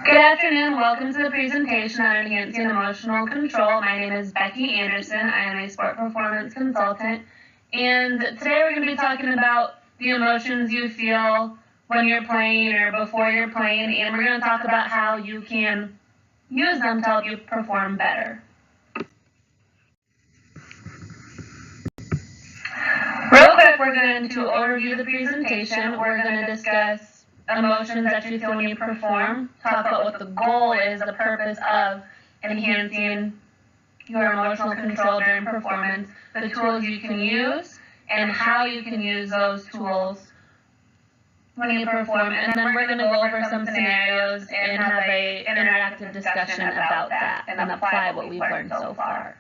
Good afternoon. Welcome to the presentation on enhancing emotional control. My name is Becky Anderson. I am a sport performance consultant. And today we're going to be talking about the emotions you feel when you're playing or before you're playing. And we're going to talk about how you can use them to help you perform better. Real quick, we're going to overview the presentation. We're going to discuss emotions that you feel when you perform, talk about what the goal is, the purpose of enhancing your emotional control during performance, the tools you can use, and how you can use those tools when you perform. And then we're going to go over some scenarios and have an interactive discussion about that and apply what we've learned so far.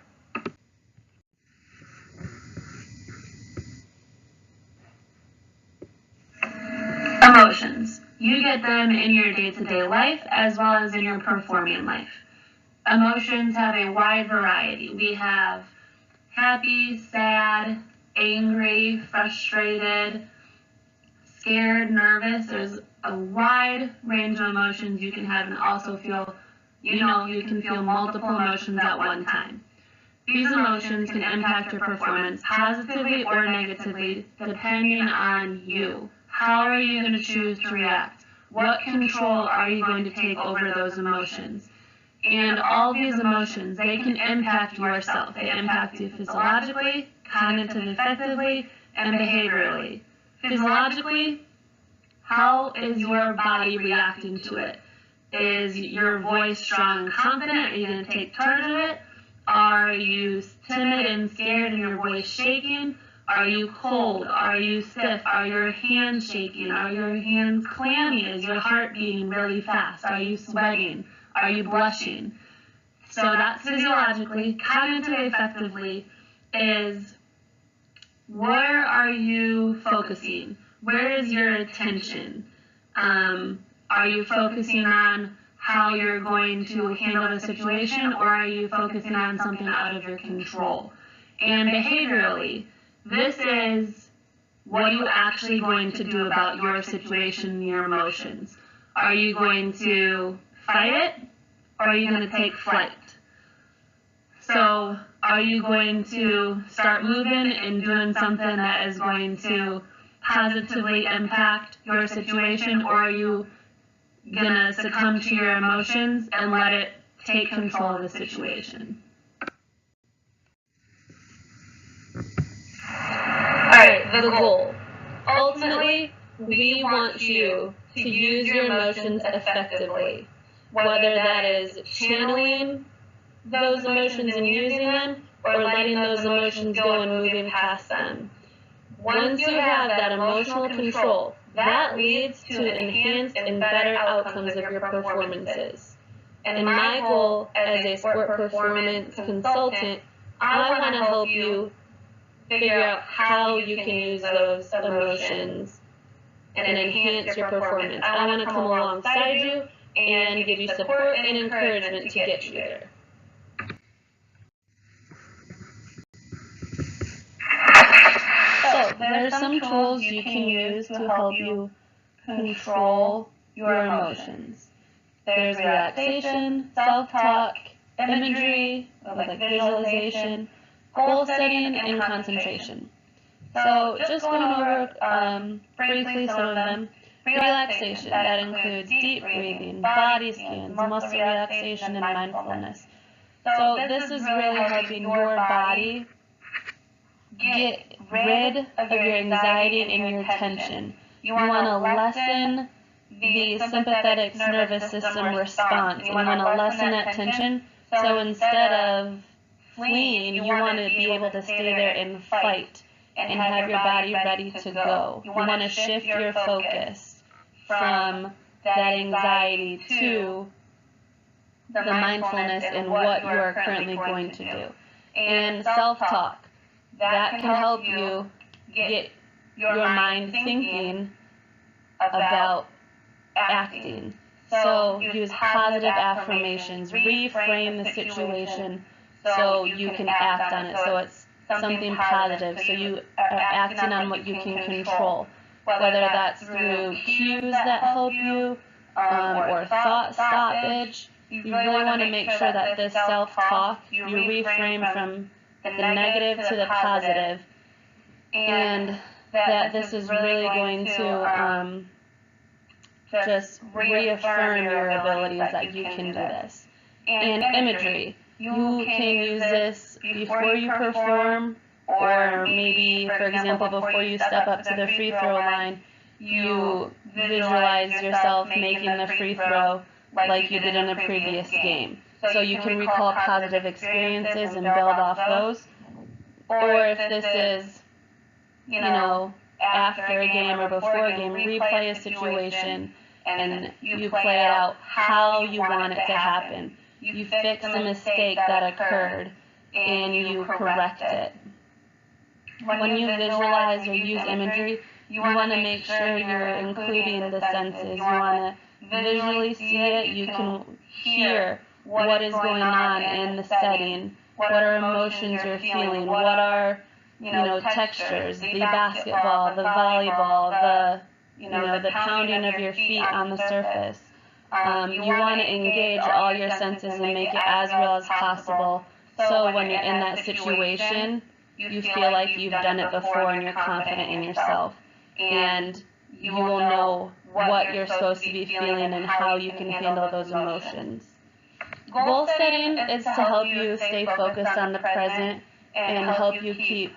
Emotions. You get them in your day-to-day life as well as in your performing life. Emotions have a wide variety. We have happy, sad, angry, frustrated, scared, nervous. There's a wide range of emotions you can have and also feel, you can feel multiple emotions at one time. These emotions can impact your performance positively or negatively depending on you. How are you going to choose to react? What control are you going to take over those emotions? And all these emotions, they can impact yourself. They impact you physiologically, cognitively, affectively, and behaviorally. Physiologically, how is your body reacting to it? Is your voice strong and confident? Are you going to take charge of it? Are you timid and scared and your voice shaking? Are you cold? Are you stiff? Are your hands shaking? Are your hands clammy? Is your heart beating really fast? Are you sweating? Are you blushing? So that's physiologically. Cognitively, effectively is where are you focusing? Where is your attention? Are you focusing on how you're going to handle the situation, or are you focusing on something out of your control? And behaviorally, this is what are you actually going to do about your situation and your emotions. Are you going to fight it, or are you going to take flight? So are you going to start moving and doing something that is going to positively impact your situation, or are you going to succumb to your emotions and let it take control of the situation? Alright, the goal. Ultimately, we want you to use your emotions effectively, whether that is channeling those emotions and using them, or letting those emotions go and moving past them. Once you have that emotional control, that leads to enhanced and better outcomes of your performances. And my goal as a sport performance consultant, I want to help you figure out how you can use those emotions and enhance your performance. I want to come alongside you and give you support and encouragement to get you there. So, there's some tools you can use to help you control your emotions. There's relaxation, self-talk, imagery, like visualization, goal setting, and concentration. So just going over briefly some of them. Relaxation, that includes deep breathing, body scans, muscle relaxation, and mindfulness. So this is really helping your body get rid of your anxiety and your tension. You want to lessen the sympathetic nervous system response. You want to lessen that tension. So instead of fleeing, you want to be able to stay there and fight and have your body ready to go. You want to shift your focus from that anxiety to the mindfulness in what you are currently going to do. And self-talk, that can help you get your mind thinking about acting. So use positive affirmations, reframe the situation so you can act on it, so it's something positive, so you are acting on what you can control, whether that's through cues that help you, or thought stoppage. You really want to make sure that this self-talk, you reframe from the negative to the positive, and that this is really going to just reaffirm your abilities that you can do this. And imagery. You can use this before you perform, or maybe, for example, before you step up to the free throw line, you visualize yourself making the free throw like you did in a previous game. So you can recall positive experiences and build off those. Or if this is, after a game or before a game, replay a situation and you play it out how you want it to happen. You fix a mistake that occurred and you correct it. When you visualize or use imagery, you want to make sure you're including the senses. You want to visually see it. You can hear what is going on in the setting. What are emotions you're feeling? What are, textures, the basketball, the volleyball, the pounding of your feet on the surface. You want to engage all your senses and make it as real as possible. So when you're in that situation, you feel like you've done it before and you're confident in yourself. And you will know what you're supposed to be feeling and how you can handle those emotions. Goal setting is to help you stay focused on the present and help you keep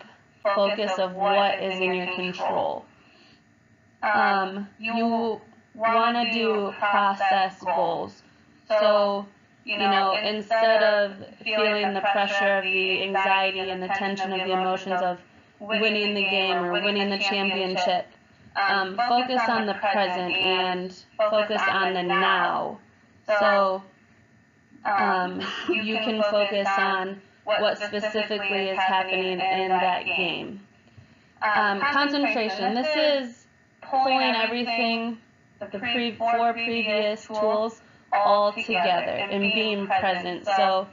focus of what is in your control. You want to do process goals. So, instead of feeling the pressure of the anxiety and the tension of the emotions of winning the game or winning the championship, focus on the present and focus on the now. So, you can focus on what specifically is happening in that game. Concentration. This is pulling everything, the four previous tools, all together and being present. So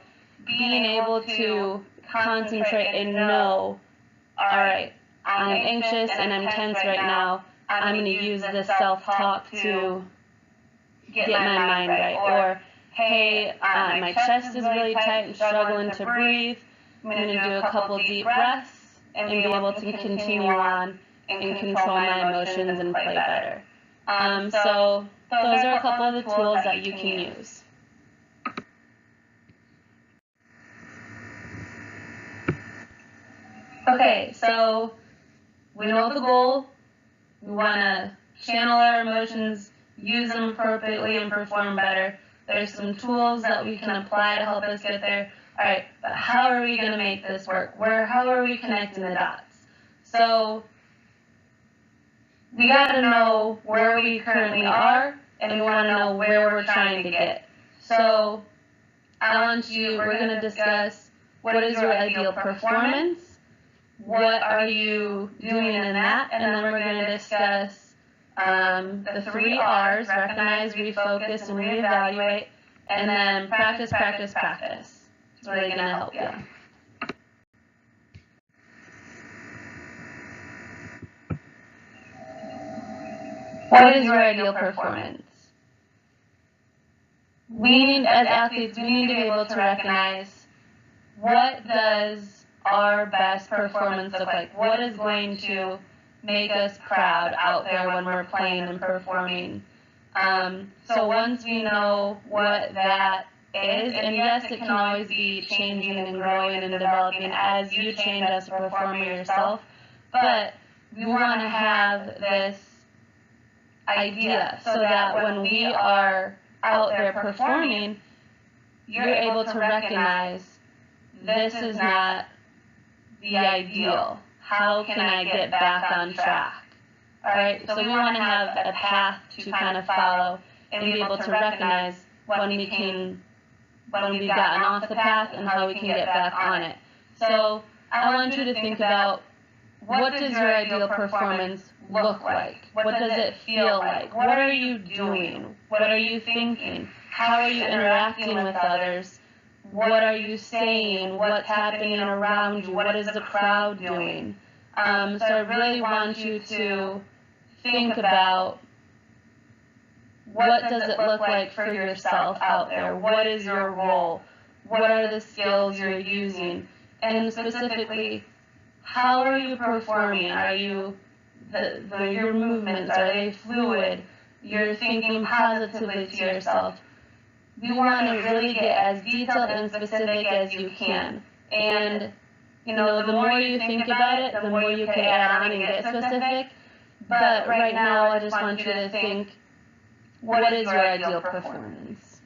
being able to concentrate and know, all right, I'm anxious and I'm tense right now. I'm going to use this self-talk to get my mind right. Or, hey, my chest is really tight, I'm struggling to breathe. I'm going to do a couple deep breaths and be able to continue on and control my emotions and play better. So those are a couple of the tools that you can use. Okay, so we know the goal. We want to channel our emotions, use them appropriately, and perform better. There's some tools that we can apply to help us get there. All right, but how are we going to make this work? How are we connecting the dots? So we got to know where we currently are, and we want to know where we're trying to get. So we're going to discuss what is your ideal performance, what are you doing in that, and then we're going to discuss the 3 R's, recognize, refocus, and reevaluate, and then practice, practice, practice. It's really going to help you. What is your ideal performance? As athletes, we need to be able to recognize what does our best performance look like? What is going to make us proud out there when we're playing and performing? So once we know what that is, and yes, it can always be changing and growing and developing as you change as a performer yourself, but we want to have this idea so that when we are out there performing, you're able to recognize this is not the ideal. How can I get back on track? All right, so we want to have a path to kind of follow and be able to recognize when we've gotten off the path and how we can get back on it. So I want you to think about, what does your ideal performance look like? What does it feel like? What are you doing? What are you thinking? How are you interacting with others? What are you saying? What's happening around you? What is the crowd doing? So I really want you to think about what does it look like for yourself out there? What is your role? What are the skills you're using? And specifically, how are you performing? Are you, your movements, are they fluid? You're thinking positively to yourself. We want to really get as detailed and specific as you can. And, the more you think about it, the more you can add on and get specific. But right now, I just want you to think, what is your ideal performance?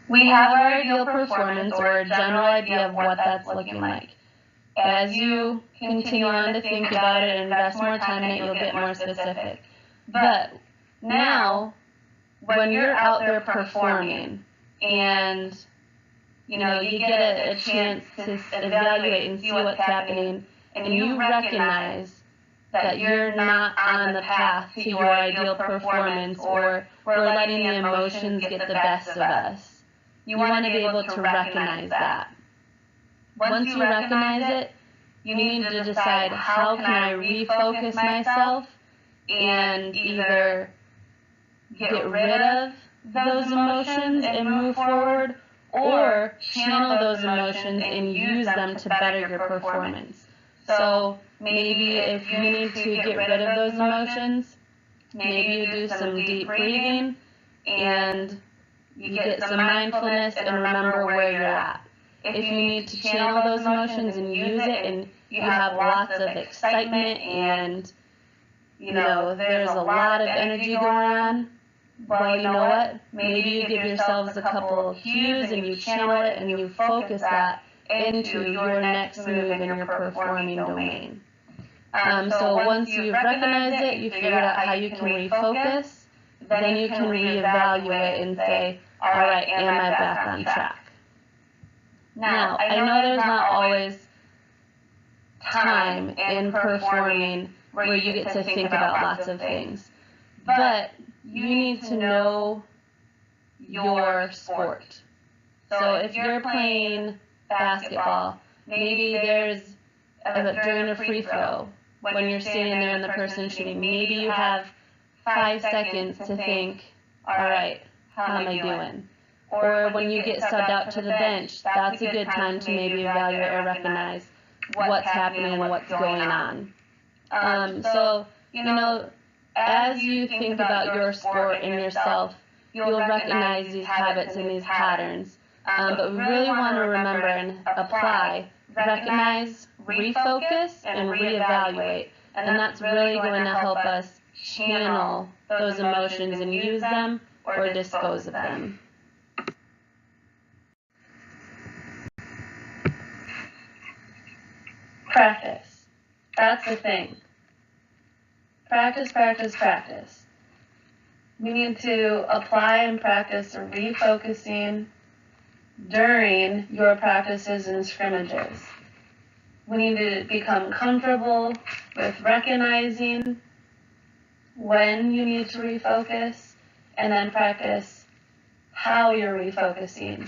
We have our ideal performance, or a general idea of what that's looking like. As you continue on to think about it and invest more time in it, you'll get more specific. But now, when you're out there performing and you get a chance to evaluate and see what's happening, and you recognize that you're not on the path to your ideal performance, or we're letting the emotions get the best of us. You want to be able to recognize that. Once you recognize it, you need to decide, how can I refocus myself and either get rid of those emotions and move forward, or channel those emotions and use them to better your performance. So maybe if you need to get rid of those emotions, maybe you do some deep breathing and you get some mindfulness and remember where you're at. If you need to channel those emotions and use it, and you have lots of excitement and there's a lot of energy going on, well, you know what? Maybe you give yourselves a couple of cues and you channel it and you focus that into your next move in your performing domain. So once you've recognized it, you figured out how you can refocus, then you can reevaluate and say, all right, am I back on track? Now, I know there's not always time in performing where you get to think about lots of things, but you need to know your sport. So if you're playing basketball, maybe there's during a free throw, when you're standing there and the person's shooting, maybe you have 5 seconds to think, all right, how am I doing? Or when you get subbed out to the bench, that's a good time to maybe evaluate or recognize what's happening and what's going on. So, as you think about your sport and yourself, you'll recognize these habits and these patterns. But we really want to remember and apply, recognize, refocus, and reevaluate. And that's really going to help us channel those emotions and use them or dispose of them. Practice. That's the thing. Practice, practice, practice. We need to apply and practice refocusing during your practices and scrimmages. We need to become comfortable with recognizing when you need to refocus, and then practice how you're refocusing.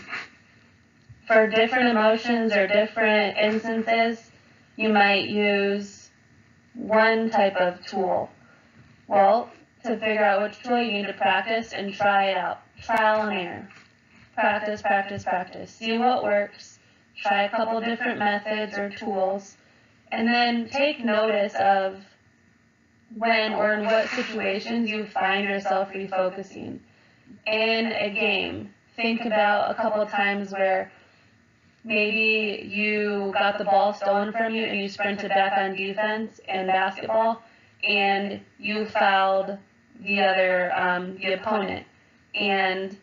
For different emotions or different instances, you might use one type of tool. Well, to figure out which tool, you need to practice and try it out. Trial and error. Practice, practice, practice. See what works. Try a couple different methods or tools. And then take notice of when or in what situations you find yourself refocusing. In a game, think about a couple times where maybe you got the ball stolen from you and you sprinted back on defense in basketball and you fouled the opponent, and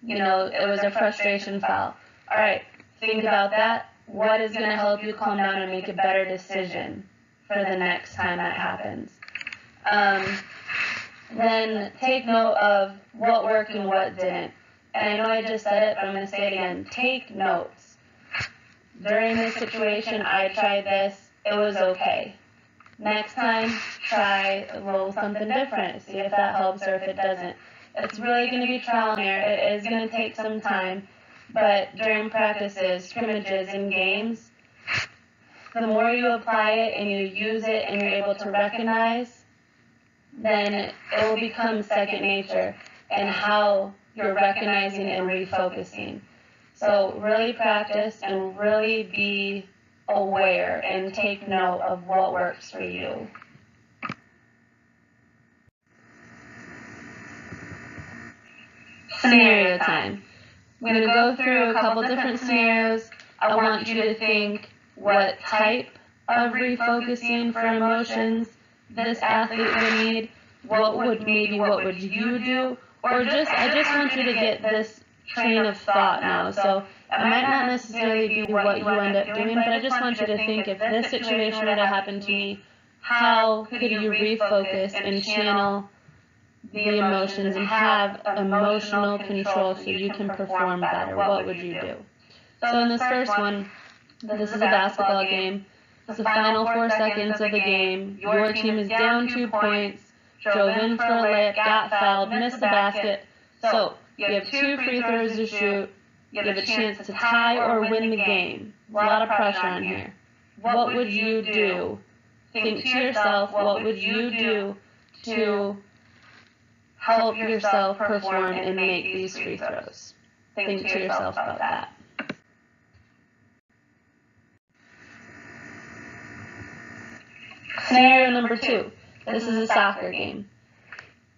it was a frustration foul. All right, think about that. What is going to help you calm down and make a better decision for the next time that happens? Then take note of what worked and what didn't. And I know I just said it, but I'm going to say it again. Take notes. During this situation, I tried this. It was okay. Next time, try a little something different. See if that helps or if it doesn't. It's really going to be trial and error. It is going to take some time. But during practices, scrimmages, and games, the more you apply it and you use it and you're able to recognize, then it will become second nature and how you're recognizing and refocusing. So really practice and really be aware and take note of what works for you. Scenario time. I'm going to go through a couple different scenarios. I want you to think what type of refocusing for emotions this athlete would need, what would you do, or just, I just want you to get this train of thought now. So it might not necessarily be what you end up doing, but I just want you to think, if this situation were to happen to me, how could you refocus and channel the emotions and have emotional control so you can perform better? What would you do? So in this first one, this is a basketball game. It's the final 4 seconds of the game. Your team is down 2 points, drove in for a layup, got fouled, missed the basket. So you have 2 free throws to shoot. You have a chance to tie or win the game. A lot of pressure on here. What would you do? Think to yourself, what would you do to help yourself perform and make these free throws? Think to yourself about that. Scenario number 2. This is a soccer game.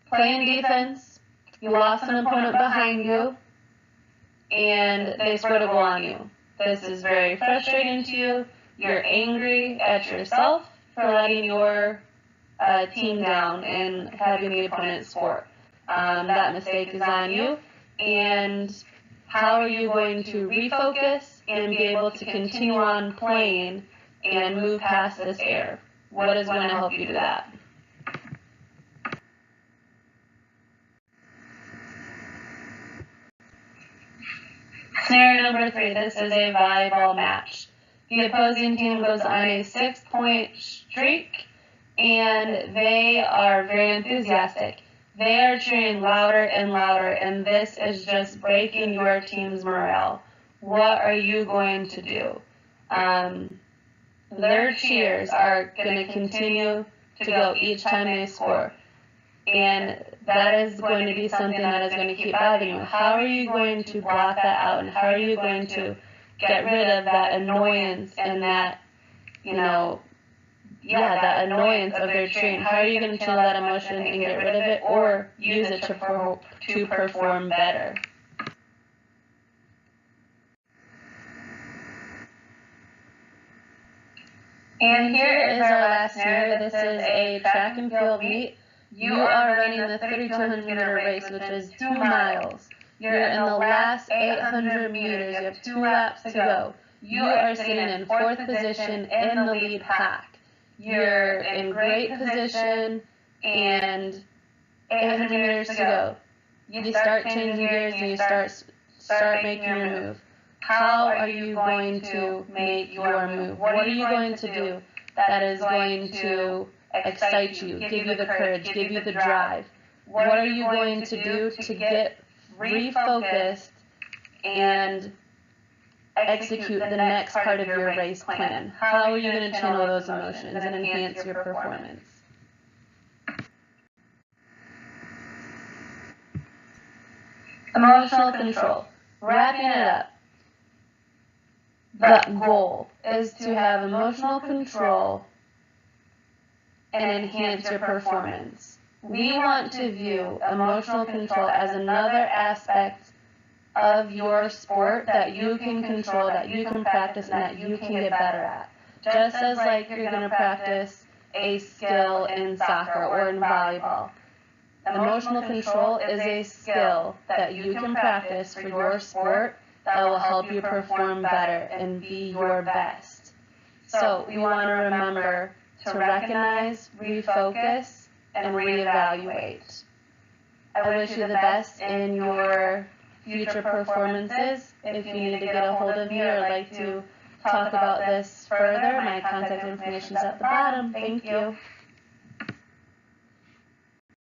Playing defense, you lost an opponent behind you, and they scored a goal on you. This is very frustrating to you. You're angry at yourself for letting your team down and having the opponent score. That mistake is on you. And how are you going to refocus and be able to continue on playing and move past this error? What is going to help you do that? Scenario number 3, this is a volleyball match. The opposing team goes on a 6-point streak, and they are very enthusiastic. They are cheering louder and louder, and this is just breaking your team's morale. What are you going to do? Their cheers are going to continue to go each time they score. And that is going to be something that is going to keep bothering you. How are you going to block that out, and how are you going to get rid of that annoyance and that, that annoyance of their cheering? How are you going to channel that emotion and get rid of it, or use it to perform better? And here is our last scenario. This is a track and field meet. You are running the 3,200 meter race, which is 2 miles. You're in the last 800 meters. You have 2 laps to go. You are sitting in 4th position in the lead pack. You're in great position, and 800 meters to go. You start changing gears and you start making your move. How are you going to make your move? What are you going to do that is going to excite you, give you the courage, give you the drive? What are you going to do to get refocused and execute the next part of your race plan? How are you going to channel those emotions and enhance your performance? Emotional control. Wrapping it up. The goal is to have emotional control and enhance your performance. We want to view emotional control as another aspect of your sport that you can control, that you can practice, and that you can get better at. Just as like you're going to practice a skill in soccer or in volleyball. Emotional control is a skill that you can practice for your sport that will help you perform better and be your best. So we want to remember to recognize, refocus, and reevaluate. I wish you the best in your future performances. If you need to get a hold of me or like to talk about this further, my contact information is at the bottom. Thank you.